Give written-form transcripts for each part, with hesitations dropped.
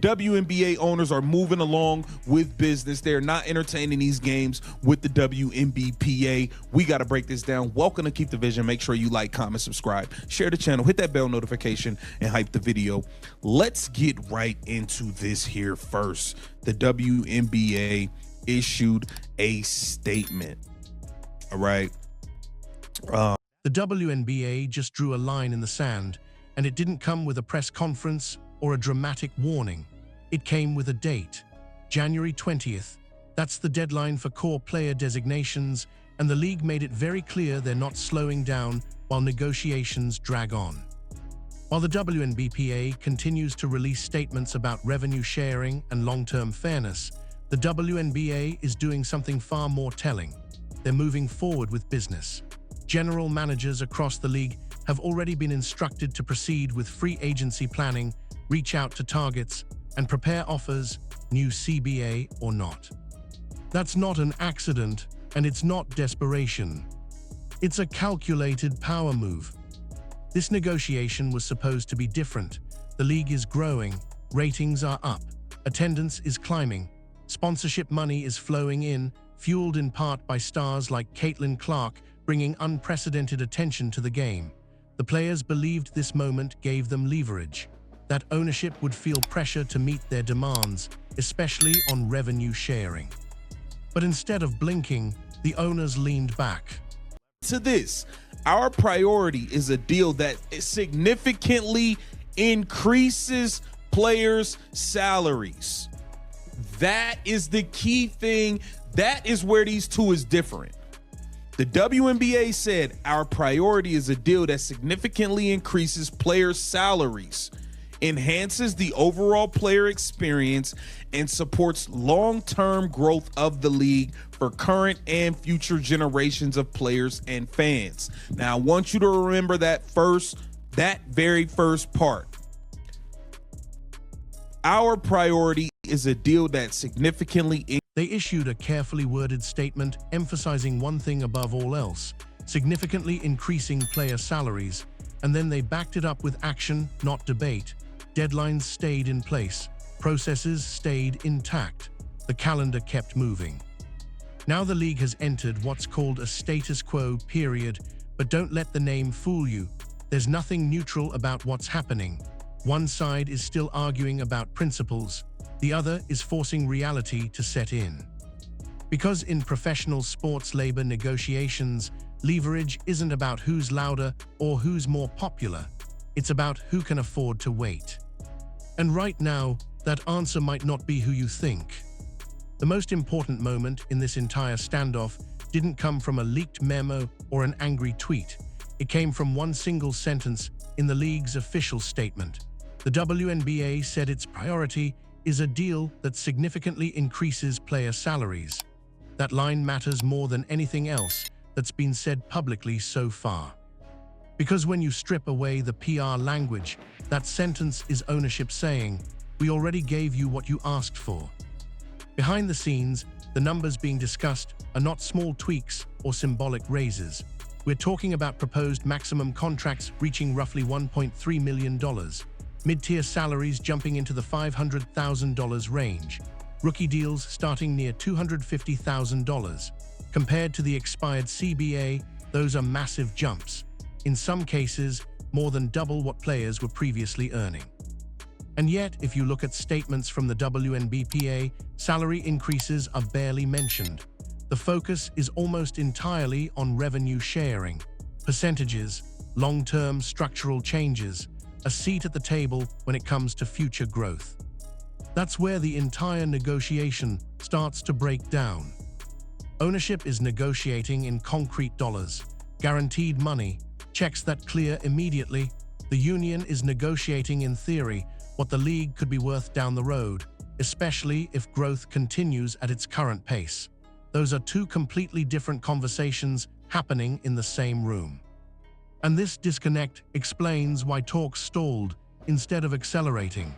WNBA owners are moving along with business. They're not entertaining these games with the WNBPA. We got to break this down. Welcome to Keep the Vision. Make sure you like, comment, subscribe, share the channel, hit that bell notification, and hype the video. Let's get right into this here first. The WNBA issued a statement. All right. The WNBA just drew a line in the sand, and it didn't come with a press conference or a dramatic warning. It came with a date, January 20th. That's the deadline for core player designations, and the league made it very clear they're not slowing down while negotiations drag on. While the WNBPA continues to release statements about revenue sharing and long-term fairness, the WNBA is doing something far more telling. They're moving forward with business. General managers across the league have already been instructed to proceed with free agency planning, reach out to targets, and prepare offers, new CBA or not. That's not an accident, and it's not desperation. It's a calculated power move. This negotiation was supposed to be different. The league is growing, ratings are up, attendance is climbing, sponsorship money is flowing in, fueled in part by stars like Caitlin Clark, bringing unprecedented attention to the game. The players believed this moment gave them leverage, that ownership would feel pressure to meet their demands, especially on revenue sharing. But instead of blinking, the owners leaned back. To this, our priority is a deal that significantly increases players' salaries. That is the key thing. That is where these two is different. The WNBA said our priority is a deal that significantly increases players' salaries, enhances the overall player experience, and supports long-term growth of the league for current and future generations of players and fans. Now, I want you to remember that very first part. Our priority is a deal that significantly They issued a carefully worded statement emphasizing one thing above all else, significantly increasing player salaries, and then they backed it up with action, not debate. Deadlines stayed in place, processes stayed intact, the calendar kept moving. Now the league has entered what's called a status quo period, but don't let the name fool you. There's nothing neutral about what's happening. One side is still arguing about principles, the other is forcing reality to set in. Because in professional sports labor negotiations, leverage isn't about who's louder or who's more popular. It's about who can afford to wait. And right now, that answer might not be who you think. The most important moment in this entire standoff didn't come from a leaked memo or an angry tweet. It came from one single sentence in the league's official statement. The WNBA said its priority is a deal that significantly increases player salaries. That line matters more than anything else that's been said publicly so far. Because when you strip away the PR language, that sentence is ownership saying, "We already gave you what you asked for." Behind the scenes, the numbers being discussed are not small tweaks or symbolic raises. We're talking about proposed maximum contracts reaching roughly $1.3 million. Mid-tier salaries jumping into the $500,000 range, rookie deals starting near $250,000. Compared to the expired CBA, those are massive jumps. In some cases, more than double what players were previously earning. And yet, if you look at statements from the WNBPA, salary increases are barely mentioned. The focus is almost entirely on revenue sharing, percentages, long-term structural changes, a seat at the table when it comes to future growth. That's where the entire negotiation starts to break down. Ownership is negotiating in concrete dollars, guaranteed money, checks that clear immediately. The union is negotiating in theory what the league could be worth down the road, especially if growth continues at its current pace. Those are two completely different conversations happening in the same room. And this disconnect explains why talks stalled instead of accelerating.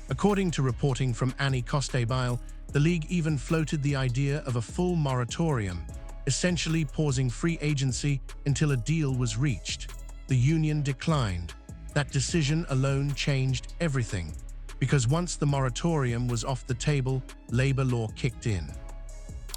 According to reporting from Annie Costebile, the league even floated the idea of a full moratorium, essentially pausing free agency until a deal was reached. The union declined. That decision alone changed everything. because once the moratorium was off the table, labor law kicked in.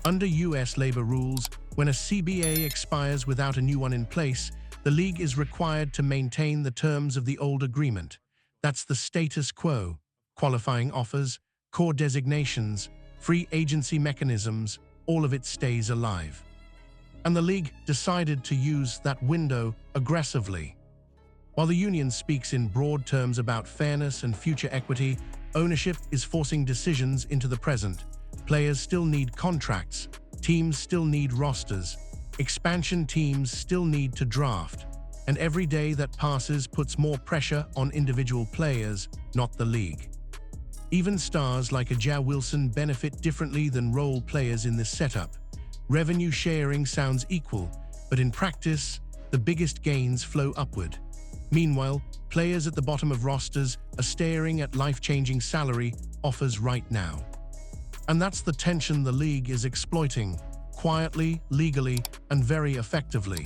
Under US labor rules, when a CBA expires without a new one in place, the league is required to maintain the terms of the old agreement. That's the status quo: qualifying offers, core designations, free agency mechanisms, all of it stays alive. And the league decided to use that window aggressively. While the union speaks in broad terms about fairness and future equity, ownership is forcing decisions into the present. Players still need contracts, teams still need rosters, expansion teams still need to draft, and every day that passes puts more pressure on individual players, not the league. Even stars like a Ja Wilson benefit differently than role players in this setup. Revenue sharing sounds equal, but in practice, the biggest gains flow upward. Meanwhile, players at the bottom of rosters are staring at life-changing salary offers right now. And that's the tension the league is exploiting, quietly, legally, and very effectively.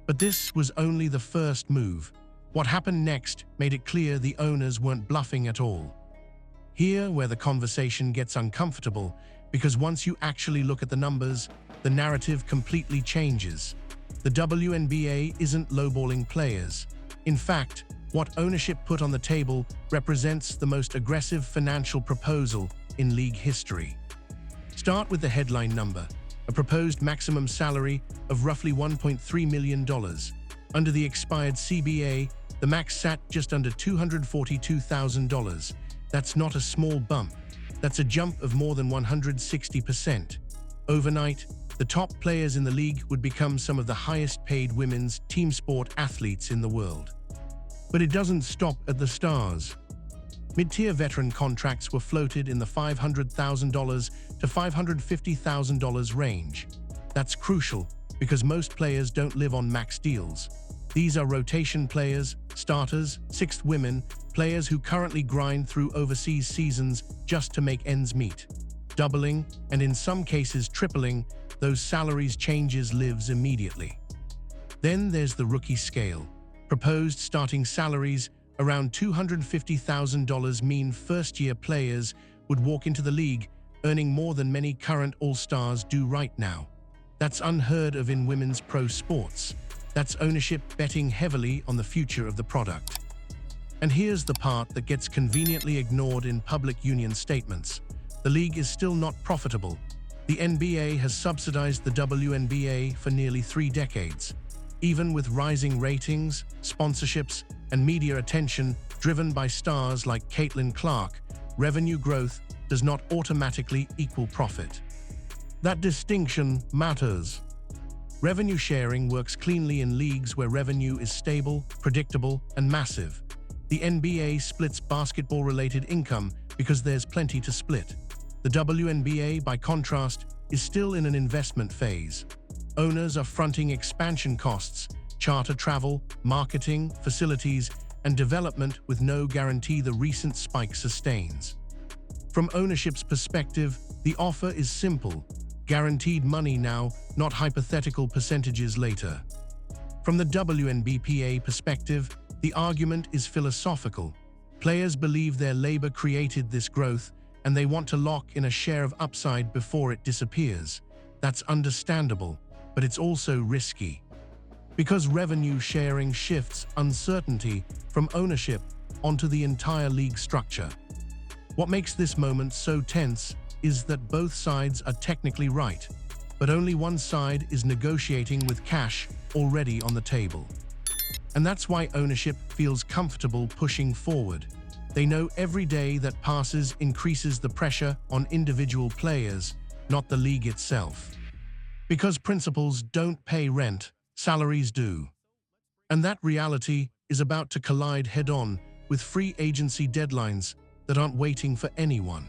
But this was only the first move. What happened next made it clear the owners weren't bluffing at all. Here where the conversation gets uncomfortable, because once you actually look at the numbers, the narrative completely changes. The WNBA isn't lowballing players. In fact, what ownership put on the table represents the most aggressive financial proposal in league history. Start with the headline number, a proposed maximum salary of roughly $1.3 million. Under the expired CBA, the max sat just under $242,000. That's not a small bump. That's a jump of more than 160%. Overnight, the top players in the league would become some of the highest-paid women's team sport athletes in the world. But it doesn't stop at the stars. Mid-tier veteran contracts were floated in the $500,000 to $550,000 range. That's crucial because most players don't live on max deals. These are rotation players, starters, sixth women, players who currently grind through overseas seasons just to make ends meet. Doubling, and in some cases tripling, those salaries changes lives immediately. Then there's the rookie scale. Proposed starting salaries around $250,000 mean first-year players would walk into the league earning more than many current all-stars do right now. That's unheard of in women's pro sports. That's ownership betting heavily on the future of the product. And here's the part that gets conveniently ignored in public union statements. The league is still not profitable. The NBA has subsidized the WNBA for nearly 3 decades. Even with rising ratings, sponsorships, and media attention driven by stars like Caitlin Clark, revenue growth does not automatically equal profit. That distinction matters. Revenue sharing works cleanly in leagues where revenue is stable, predictable, and massive. The NBA splits basketball-related income because there's plenty to split. The WNBA, by contrast, is still in an investment phase. Owners are fronting expansion costs, charter travel, marketing, facilities, and development with no guarantee the recent spike sustains. From ownership's perspective, the offer is simple: guaranteed money now, not hypothetical percentages later. From the WNBPA perspective, the argument is philosophical. Players believe their labor created this growth, and they want to lock in a share of upside before it disappears. That's understandable, but it's also risky. Because revenue sharing shifts uncertainty from ownership onto the entire league structure. What makes this moment so tense is that both sides are technically right, but only one side is negotiating with cash already on the table. And that's why ownership feels comfortable pushing forward. They know every day that passes increases the pressure on individual players, not the league itself. Because principals don't pay rent, salaries do. And that reality is about to collide head-on with free agency deadlines that aren't waiting for anyone.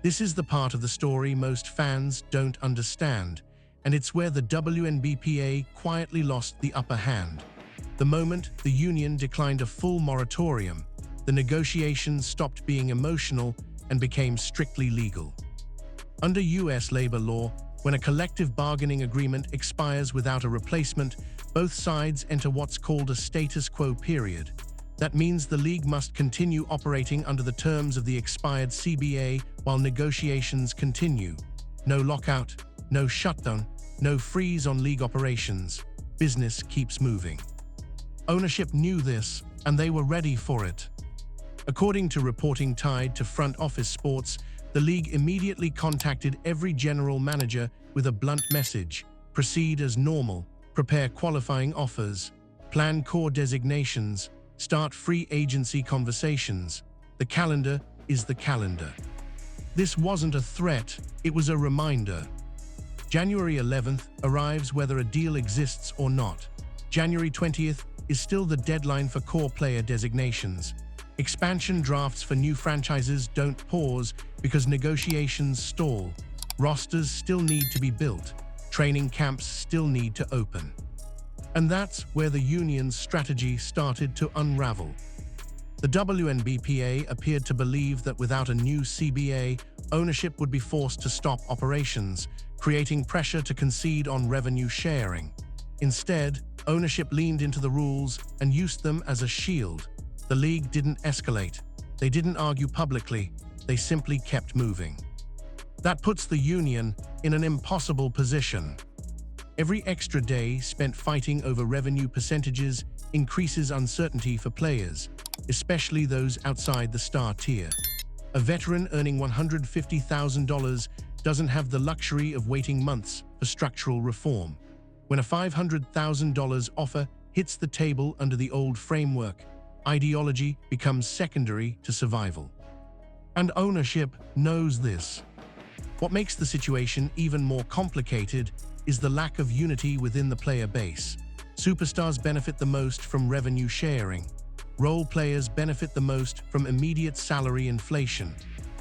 This is the part of the story most fans don't understand, and it's where the WNBPA quietly lost the upper hand. The moment the union declined a full moratorium, the negotiations stopped being emotional and became strictly legal. Under US labor law, when a collective bargaining agreement expires without a replacement, both sides enter what's called a status quo period. That means the league must continue operating under the terms of the expired CBA while negotiations continue. No lockout, no shutdown, no freeze on league operations. Business keeps moving. Ownership knew this, and they were ready for it. According to reporting tied to Front Office Sports, the league immediately contacted every general manager with a blunt message: proceed as normal, prepare qualifying offers, plan core designations, start free agency conversations. The calendar is the calendar. This wasn't a threat, it was a reminder. January 11th arrives whether a deal exists or not. January 20th is still the deadline for core player designations. Expansion drafts for new franchises don't pause because negotiations stall. Rosters still need to be built. Training camps still need to open. And that's where the union's strategy started to unravel. The WNBA appeared to believe that without a new CBA, ownership would be forced to stop operations, creating pressure to concede on revenue sharing. Instead, ownership leaned into the rules and used them as a shield. The league didn't escalate. They didn't argue publicly. They simply kept moving. That puts the union in an impossible position. Every extra day spent fighting over revenue percentages increases uncertainty for players, especially those outside the star tier. A veteran earning $150,000 doesn't have the luxury of waiting months for structural reform. When a $500,000 offer hits the table under the old framework, ideology becomes secondary to survival. And ownership knows this. What makes the situation even more complicated is the lack of unity within the player base. Superstars benefit the most from revenue sharing. Role players benefit the most from immediate salary inflation.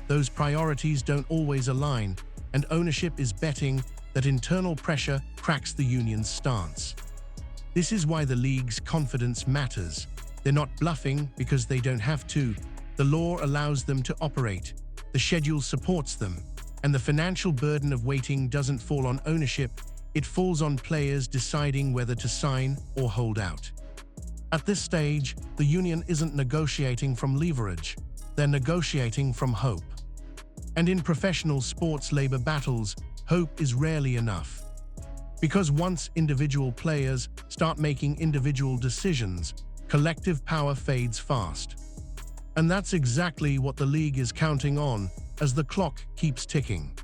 Those priorities don't always align, and ownership is betting that internal pressure cracks the union's stance. This is why the league's confidence matters. They're not bluffing because they don't have to. The law allows them to operate. The schedule supports them. And the financial burden of waiting doesn't fall on ownership, it falls on players deciding whether to sign or hold out. At this stage, the union isn't negotiating from leverage, they're negotiating from hope. And in professional sports labor battles, hope is rarely enough. Because once individual players start making individual decisions, collective power fades fast. And that's exactly what the league is counting on as the clock keeps ticking.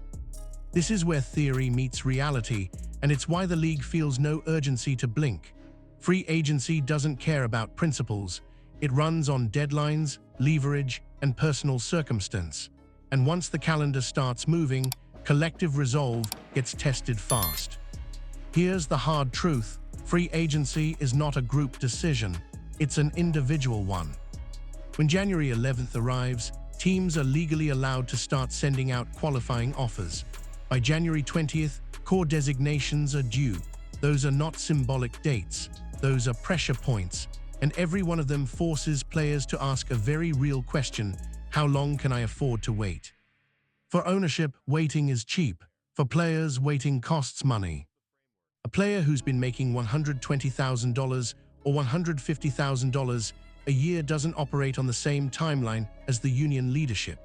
This is where theory meets reality, and it's why the league feels no urgency to blink. Free agency doesn't care about principles. It runs on deadlines, leverage, and personal circumstance. And once the calendar starts moving, collective resolve gets tested fast. Here's the hard truth: free agency is not a group decision, it's an individual one. When January 11th arrives, teams are legally allowed to start sending out qualifying offers. By January 20th, core designations are due. Those are not symbolic dates, those are pressure points, and every one of them forces players to ask a very real question: how long can I afford to wait? For ownership, waiting is cheap. For players, waiting costs money. A player who's been making $120,000 or $150,000 a year doesn't operate on the same timeline as the union leadership.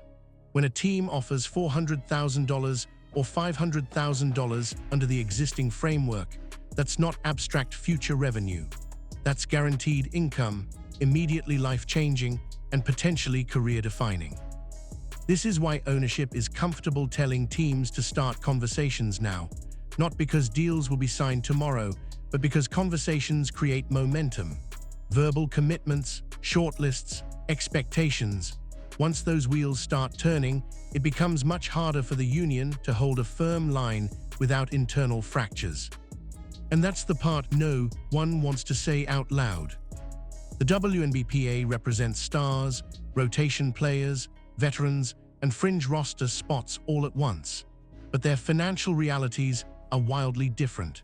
When a team offers $400,000 or $500,000 under the existing framework, that's not abstract future revenue. That's guaranteed income, immediately life-changing, and potentially career-defining. This is why ownership is comfortable telling teams to start conversations now, not because deals will be signed tomorrow, but because conversations create momentum. Verbal commitments, shortlists, expectations. Once those wheels start turning, it becomes much harder for the union to hold a firm line without internal fractures. And that's the part no one wants to say out loud. The WNBA represents stars, rotation players, veterans, and fringe roster spots all at once. But their financial realities are wildly different.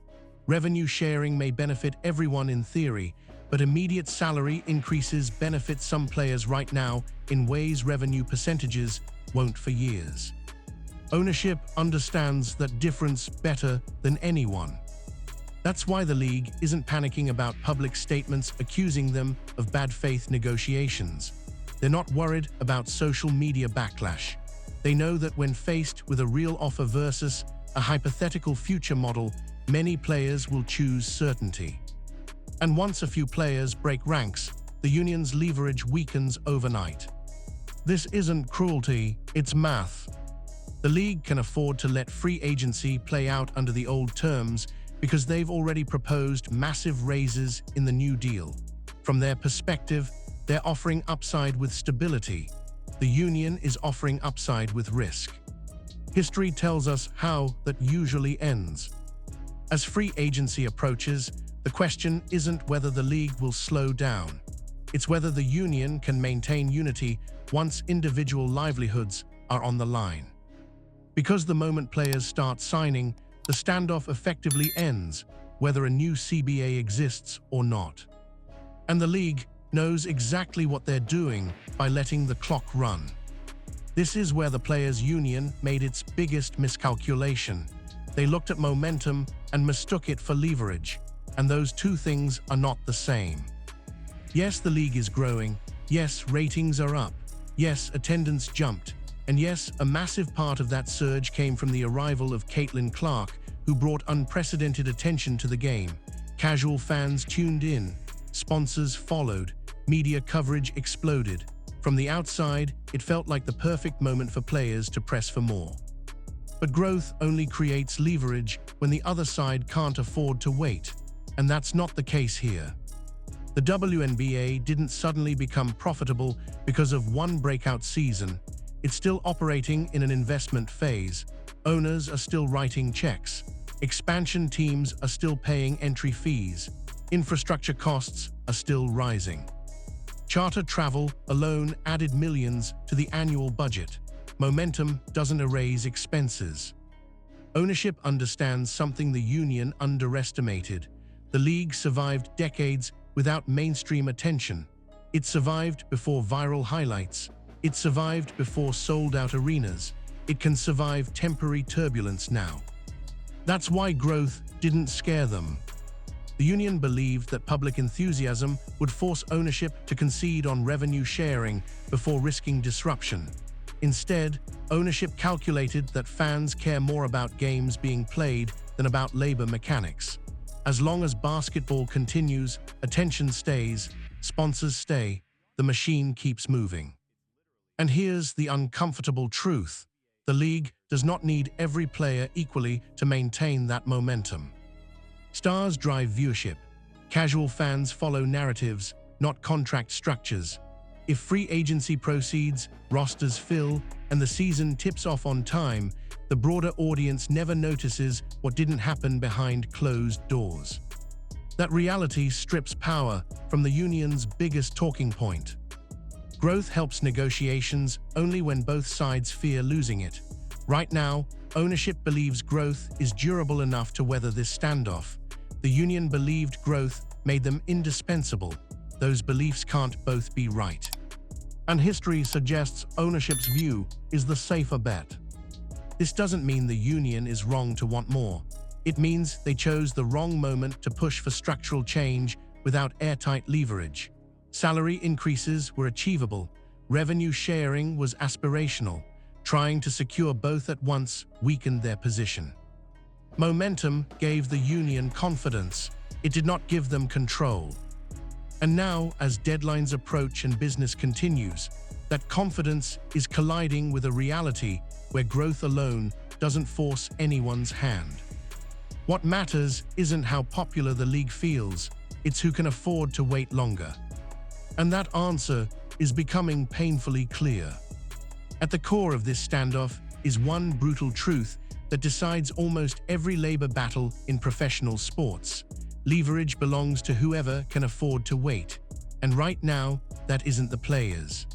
Revenue sharing may benefit everyone in theory, but immediate salary increases benefit some players right now in ways revenue percentages won't for years. Ownership understands that difference better than anyone. That's why the league isn't panicking about public statements accusing them of bad faith negotiations. They're not worried about social media backlash. They know that when faced with a real offer versus a hypothetical future model, many players will choose certainty. And once a few players break ranks, the union's leverage weakens overnight. This isn't cruelty, it's math. The league can afford to let free agency play out under the old terms because they've already proposed massive raises in the new deal. From their perspective, they're offering upside with stability. The union is offering upside with risk. History tells us how that usually ends. As free agency approaches, the question isn't whether the league will slow down. It's whether the union can maintain unity once individual livelihoods are on the line. Because the moment players start signing, the standoff effectively ends, whether a new CBA exists or not. And the league knows exactly what they're doing by letting the clock run. This is where the players' union made its biggest miscalculation. They looked at momentum and mistook it for leverage, and those two things are not the same. Yes, the league is growing. Yes, ratings are up. Yes, attendance jumped. And yes, a massive part of that surge came from the arrival of Caitlin Clark, who brought unprecedented attention to the game. Casual fans tuned in, sponsors followed, media coverage exploded. From the outside, it felt like the perfect moment for players to press for more. But growth only creates leverage when the other side can't afford to wait, and that's not the case here. The WNBA didn't suddenly become profitable because of one breakout season. It's still operating in an investment phase. Owners are still writing checks. Expansion teams are still paying entry fees. Infrastructure costs are still rising. Charter travel alone added millions to the annual budget. Momentum doesn't erase expenses. Ownership understands something the union underestimated. The league survived decades without mainstream attention. It survived before viral highlights. It survived before sold-out arenas. It can survive temporary turbulence now. That's why growth didn't scare them. The union believed that public enthusiasm would force ownership to concede on revenue sharing before risking disruption. Instead, ownership calculated that fans care more about games being played than about labor mechanics. As long as basketball continues, attention stays, sponsors stay, the machine keeps moving. And here's the uncomfortable truth. The league does not need every player equally to maintain that momentum. Stars drive viewership. Casual fans follow narratives, not contract structures. If free agency proceeds, rosters fill, and the season tips off on time, the broader audience never notices what didn't happen behind closed doors. That reality strips power from the union's biggest talking point. Growth helps negotiations only when both sides fear losing it. Right now, ownership believes growth is durable enough to weather this standoff. The union believed growth made them indispensable. Those beliefs can't both be right. And history suggests ownership's view is the safer bet. This doesn't mean the union is wrong to want more. It means they chose the wrong moment to push for structural change without airtight leverage. Salary increases were achievable. Revenue sharing was aspirational. Trying to secure both at once weakened their position. Momentum gave the union confidence. It did not give them control. And now, as deadlines approach and business continues, that confidence is colliding with a reality where growth alone doesn't force anyone's hand. What matters isn't how popular the league feels, it's who can afford to wait longer. And that answer is becoming painfully clear. At the core of this standoff is one brutal truth that decides almost every labor battle in professional sports. Leverage belongs to whoever can afford to wait. And right now, that isn't the players.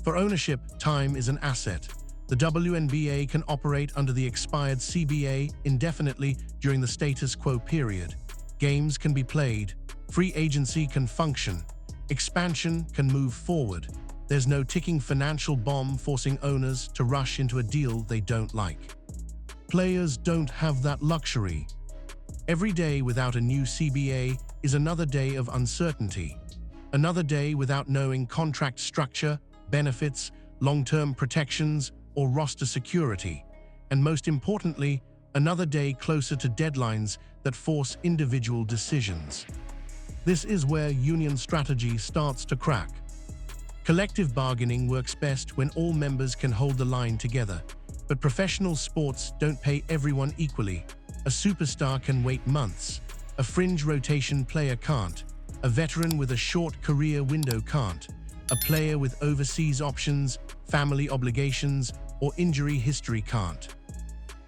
For ownership, time is an asset. The WNBA can operate under the expired CBA indefinitely during the status quo period. Games can be played. Free agency can function. Expansion can move forward. There's no ticking financial bomb forcing owners to rush into a deal they don't like. Players don't have that luxury. Every day without a new CBA is another day of uncertainty. Another day without knowing contract structure, benefits, long-term protections, or roster security. And most importantly, another day closer to deadlines that force individual decisions. This is where union strategy starts to crack. Collective bargaining works best when all members can hold the line together. But professional sports don't pay everyone equally. A superstar can wait months. A fringe rotation player can't. A veteran with a short career window can't. A player with overseas options, family obligations, or injury history can't.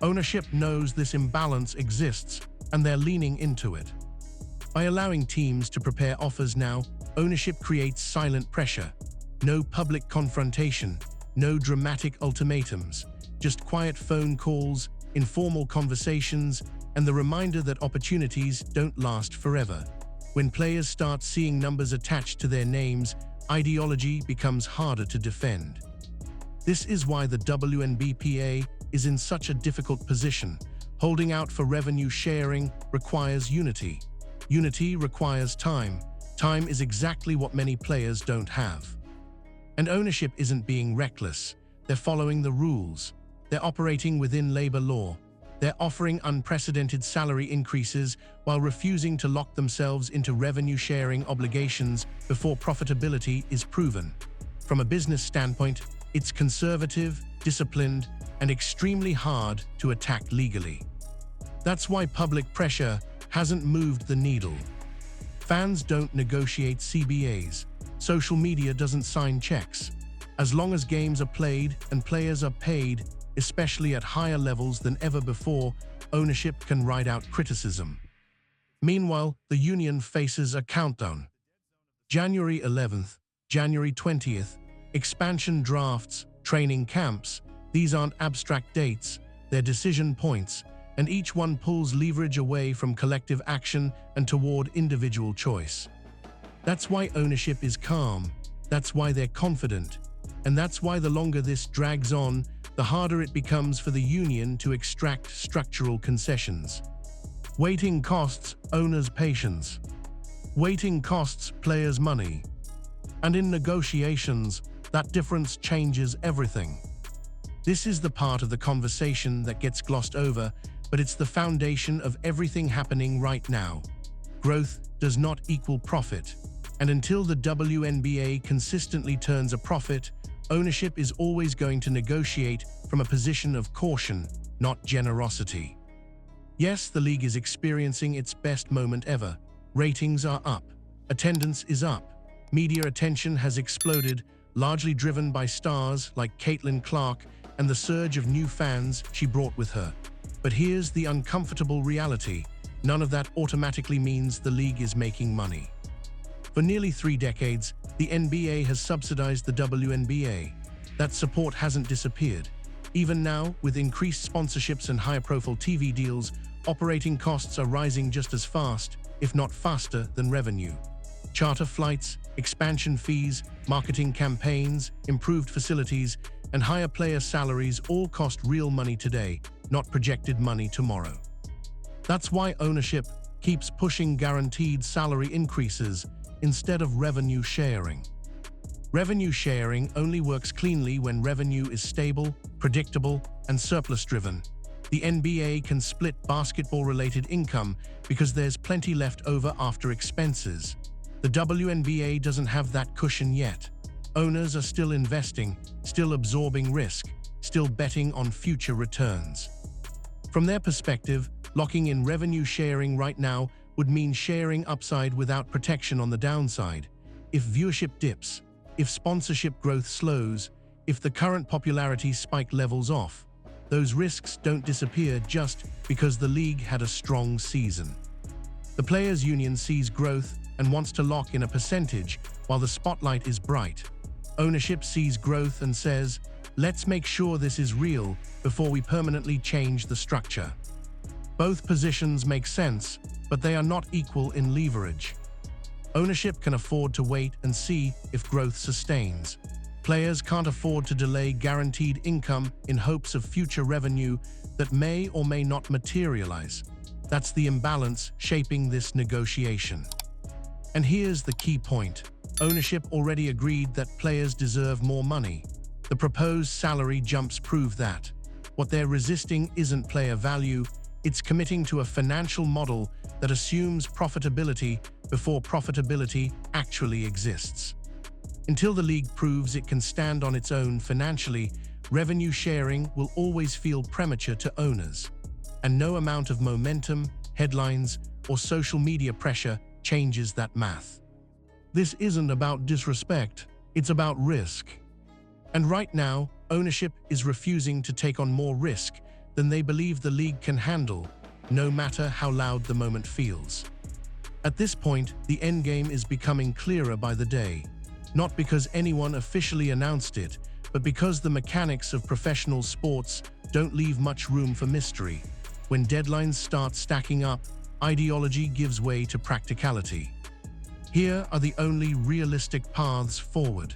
Ownership knows this imbalance exists, and they're leaning into it. By allowing teams to prepare offers now, ownership creates silent pressure. No public confrontation, no dramatic ultimatums, just quiet phone calls, informal conversations, and the reminder that opportunities don't last forever. When players start seeing numbers attached to their names, ideology becomes harder to defend. This is why the WNBA is in such a difficult position. Holding out for revenue sharing requires unity. Unity requires time. Time is exactly what many players don't have. And ownership isn't being reckless. They're following the rules. They're operating within labor law. They're offering unprecedented salary increases while refusing to lock themselves into revenue-sharing obligations before profitability is proven. From a business standpoint, it's conservative, disciplined, and extremely hard to attack legally. That's why public pressure hasn't moved the needle. Fans don't negotiate CBAs. Social media doesn't sign checks. As long as games are played and players are paid, especially at higher levels than ever before, ownership can ride out criticism. Meanwhile, the union faces a countdown. January 11th, January 20th, expansion drafts, training camps. These aren't abstract dates, they're decision points, and each one pulls leverage away from collective action and toward individual choice. That's why ownership is calm, that's why they're confident, and that's why the longer this drags on, the harder it becomes for the union to extract structural concessions. Waiting costs owners' patience. Waiting costs players' money. And in negotiations, that difference changes everything. This is the part of the conversation that gets glossed over, but it's the foundation of everything happening right now. Growth does not equal profit, and until the WNBA consistently turns a profit, ownership is always going to negotiate from a position of caution, not generosity. Yes, the league is experiencing its best moment ever. Ratings are up. Attendance is up. Media attention has exploded, largely driven by stars like Caitlin Clark and the surge of new fans she brought with her. But here's the uncomfortable reality. None of that automatically means the league is making money. For nearly 3 decades, the NBA has subsidized the WNBA. That support hasn't disappeared. Even now, with increased sponsorships and higher-profile TV deals, operating costs are rising just as fast, if not faster, than revenue. Charter flights, expansion fees, marketing campaigns, improved facilities, and higher player salaries all cost real money today, not projected money tomorrow. That's why ownership keeps pushing guaranteed salary increases instead of revenue sharing. Revenue sharing only works cleanly when revenue is stable, predictable, and surplus-driven. The NBA can split basketball-related income because there's plenty left over after expenses. The WNBA doesn't have that cushion yet. Owners are still investing, still absorbing risk, still betting on future returns. From their perspective, locking in revenue sharing right now would mean sharing upside without protection on the downside. If viewership dips, if sponsorship growth slows, if the current popularity spike levels off, those risks don't disappear just because the league had a strong season. The players' union sees growth and wants to lock in a percentage while the spotlight is bright. Ownership sees growth and says, let's make sure this is real before we permanently change the structure. Both positions make sense, but they are not equal in leverage. Ownership can afford to wait and see if growth sustains. Players can't afford to delay guaranteed income in hopes of future revenue that may or may not materialize. That's the imbalance shaping this negotiation. And here's the key point. Ownership already agreed that players deserve more money. The proposed salary jumps prove that. What they're resisting isn't player value, it's committing to a financial model that assumes profitability before profitability actually exists. Until the league proves it can stand on its own financially, revenue sharing will always feel premature to owners. And no amount of momentum, headlines, or social media pressure changes that math. This isn't about disrespect, it's about risk. And right now, ownership is refusing to take on more risk than they believe the league can handle, no matter how loud the moment feels. At this point, the endgame is becoming clearer by the day, not because anyone officially announced it, but because the mechanics of professional sports don't leave much room for mystery. When deadlines start stacking up, ideology gives way to practicality. Here are the only realistic paths forward.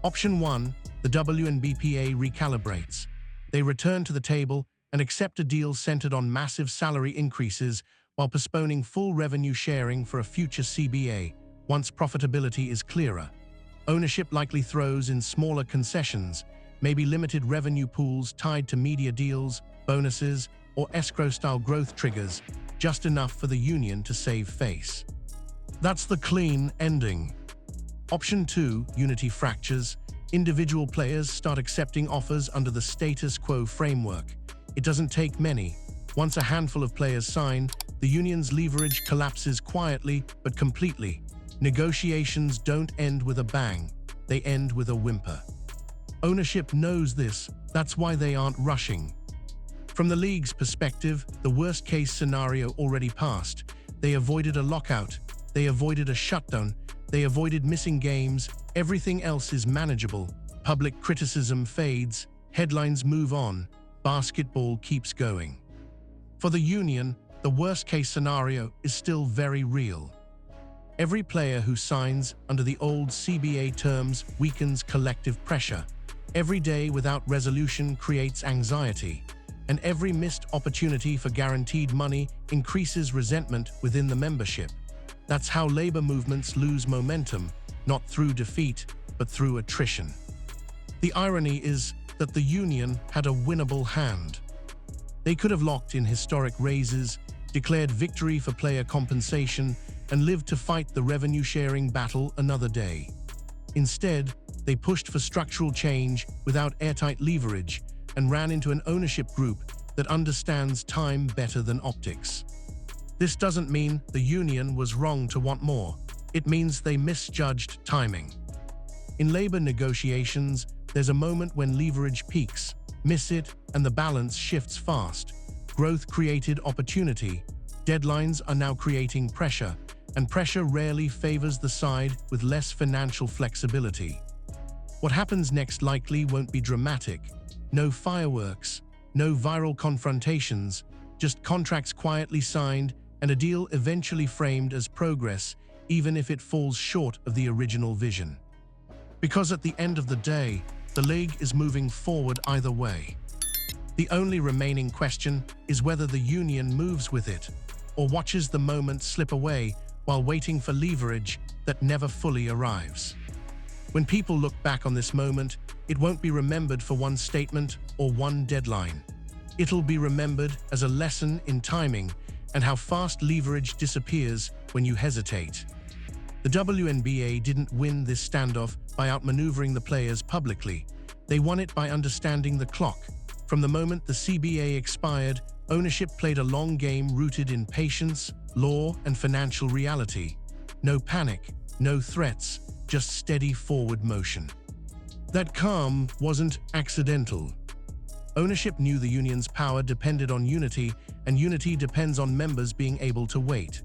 Option 1, the WNBA recalibrates. They return to the table and accept a deal centered on massive salary increases while postponing full revenue sharing for a future CBA once profitability is clearer. Ownership likely throws in smaller concessions, maybe limited revenue pools tied to media deals, bonuses, or escrow-style growth triggers, just enough for the union to save face. That's the clean ending. Option 2, unity fractures. Individual players start accepting offers under the status quo framework. It doesn't take many. Once a handful of players sign, the union's leverage collapses quietly but completely. Negotiations don't end with a bang, they end with a whimper. Ownership knows this, that's why they aren't rushing. From the league's perspective, the worst-case scenario already passed. They avoided a lockout, they avoided a shutdown, they avoided missing games, everything else is manageable. Public criticism fades, headlines move on, basketball keeps going. For the union, the worst-case scenario is still very real. Every player who signs under the old CBA terms weakens collective pressure. Every day without resolution creates anxiety, and every missed opportunity for guaranteed money increases resentment within the membership. That's how labor movements lose momentum, not through defeat, but through attrition. The irony is that the union had a winnable hand. They could have locked in historic raises, declared victory for player compensation, and lived to fight the revenue-sharing battle another day. Instead, they pushed for structural change without airtight leverage and ran into an ownership group that understands time better than optics. This doesn't mean the union was wrong to want more. It means they misjudged timing. In labor negotiations, there's a moment when leverage peaks. Miss it, and the balance shifts fast. Growth created opportunity. Deadlines are now creating pressure, and pressure rarely favors the side with less financial flexibility. What happens next likely won't be dramatic. No fireworks, no viral confrontations, just contracts quietly signed and a deal eventually framed as progress, even if it falls short of the original vision. Because at the end of the day, the league is moving forward either way. The only remaining question is whether the union moves with it or watches the moment slip away while waiting for leverage that never fully arrives. When people look back on this moment, it won't be remembered for one statement or one deadline. It'll be remembered as a lesson in timing and how fast leverage disappears when you hesitate. The WNBA didn't win this standoff by outmaneuvering the players publicly. They won it by understanding the clock. From the moment the CBA expired, ownership played a long game rooted in patience, law, and financial reality. No panic, no threats, just steady forward motion. That calm wasn't accidental. Ownership knew the union's power depended on unity, and unity depends on members being able to wait.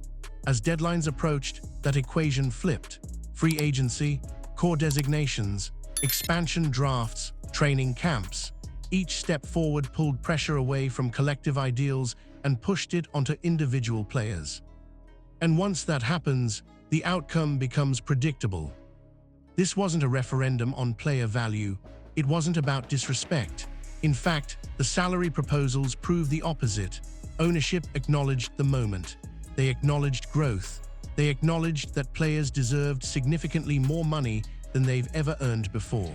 As deadlines approached, that equation flipped. Free agency, core designations, expansion drafts, training camps. Each step forward pulled pressure away from collective ideals and pushed it onto individual players. And once that happens, the outcome becomes predictable. This wasn't a referendum on player value. It wasn't about disrespect. In fact, the salary proposals prove the opposite. Ownership acknowledged the moment. They acknowledged growth. They acknowledged that players deserved significantly more money than they've ever earned before.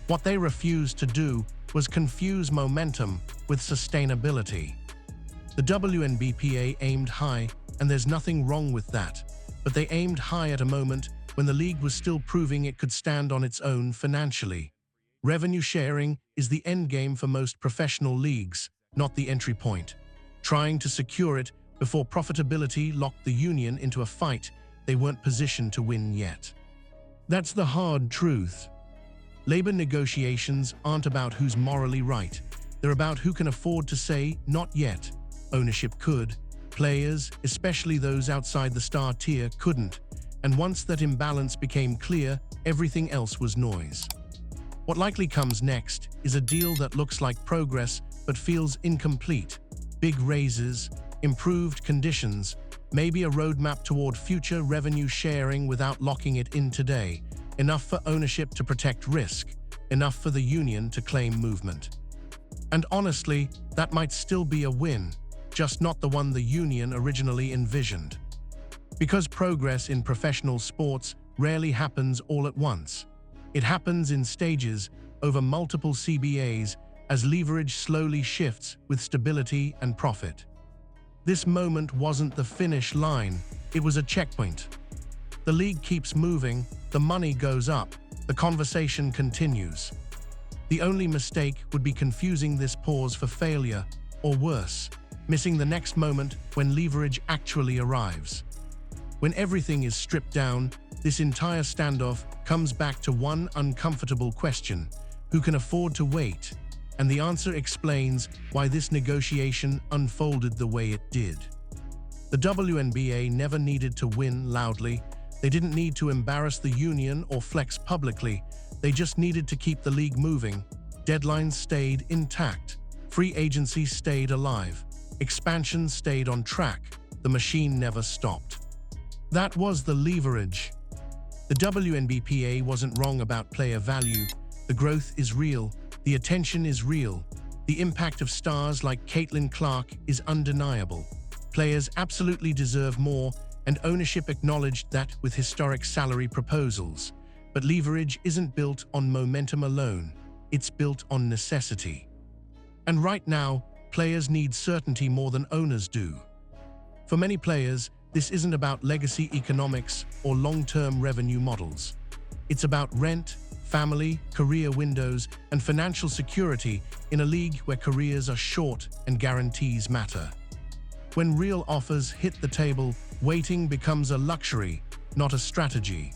What they refused to do was confuse momentum with sustainability. The WNBA aimed high, and there's nothing wrong with that, but they aimed high at a moment when the league was still proving it could stand on its own financially. Revenue sharing is the endgame for most professional leagues, not the entry point. Trying to secure it before profitability locked the union into a fight they weren't positioned to win yet. That's the hard truth. Labor negotiations aren't about who's morally right. They're about who can afford to say, not yet. Ownership could. Players, especially those outside the star tier, couldn't. And once that imbalance became clear, everything else was noise. What likely comes next is a deal that looks like progress but feels incomplete. Big raises, improved conditions, maybe a roadmap toward future revenue sharing without locking it in today. Enough for ownership to protect risk, enough for the union to claim movement. And honestly, that might still be a win, just not the one the union originally envisioned. Because progress in professional sports rarely happens all at once. It happens in stages over multiple CBAs as leverage slowly shifts with stability and profit. This moment wasn't the finish line, it was a checkpoint. The league keeps moving, the money goes up, the conversation continues. The only mistake would be confusing this pause for failure, or worse, missing the next moment when leverage actually arrives. When everything is stripped down, this entire standoff comes back to one uncomfortable question: who can afford to wait? And the answer explains why this negotiation unfolded the way it did. The WNBA never needed to win loudly. They didn't need to embarrass the union or flex publicly. They just needed to keep the league moving. Deadlines stayed intact. Free agency stayed alive. Expansion stayed on track. The machine never stopped. That was the leverage. The WNBA wasn't wrong about player value. The growth is real. The attention is real. The impact of stars like Caitlin Clark is undeniable. Players absolutely deserve more, and ownership acknowledged that with historic salary proposals. But leverage isn't built on momentum alone. It's built on necessity. And right now, players need certainty more than owners do. For many players, this isn't about legacy economics or long-term revenue models. It's about rent, family, career windows, and financial security in a league where careers are short and guarantees matter. When real offers hit the table, waiting becomes a luxury, not a strategy.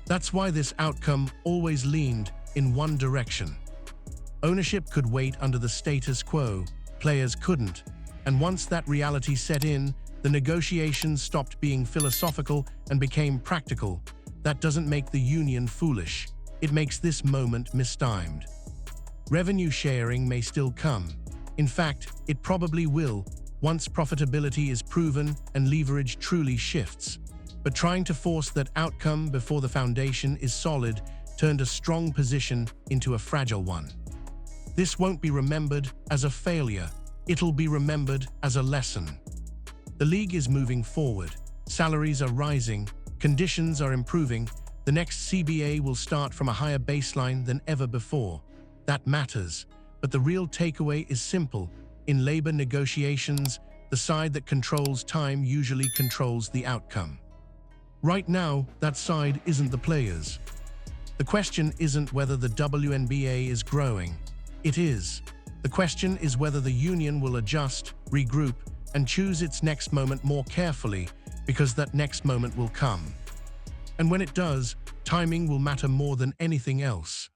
That's why this outcome always leaned in one direction. Ownership could wait under the status quo, players couldn't, and once that reality set in, the negotiations stopped being philosophical and became practical. That doesn't make the union foolish. It makes this moment mistimed. Revenue sharing may still come. In fact, it probably will, once profitability is proven and leverage truly shifts. But trying to force that outcome before the foundation is solid turned a strong position into a fragile one. This won't be remembered as a failure. It'll be remembered as a lesson. The league is moving forward. Salaries are rising. Conditions are improving. The next CBA will start from a higher baseline than ever before. That matters. But the real takeaway is simple. In labor negotiations, the side that controls time usually controls the outcome. Right now, that side isn't the players. The question isn't whether the WNBA is growing. It is. The question is whether the union will adjust, regroup, and choose its next moment more carefully, because that next moment will come. And when it does, timing will matter more than anything else.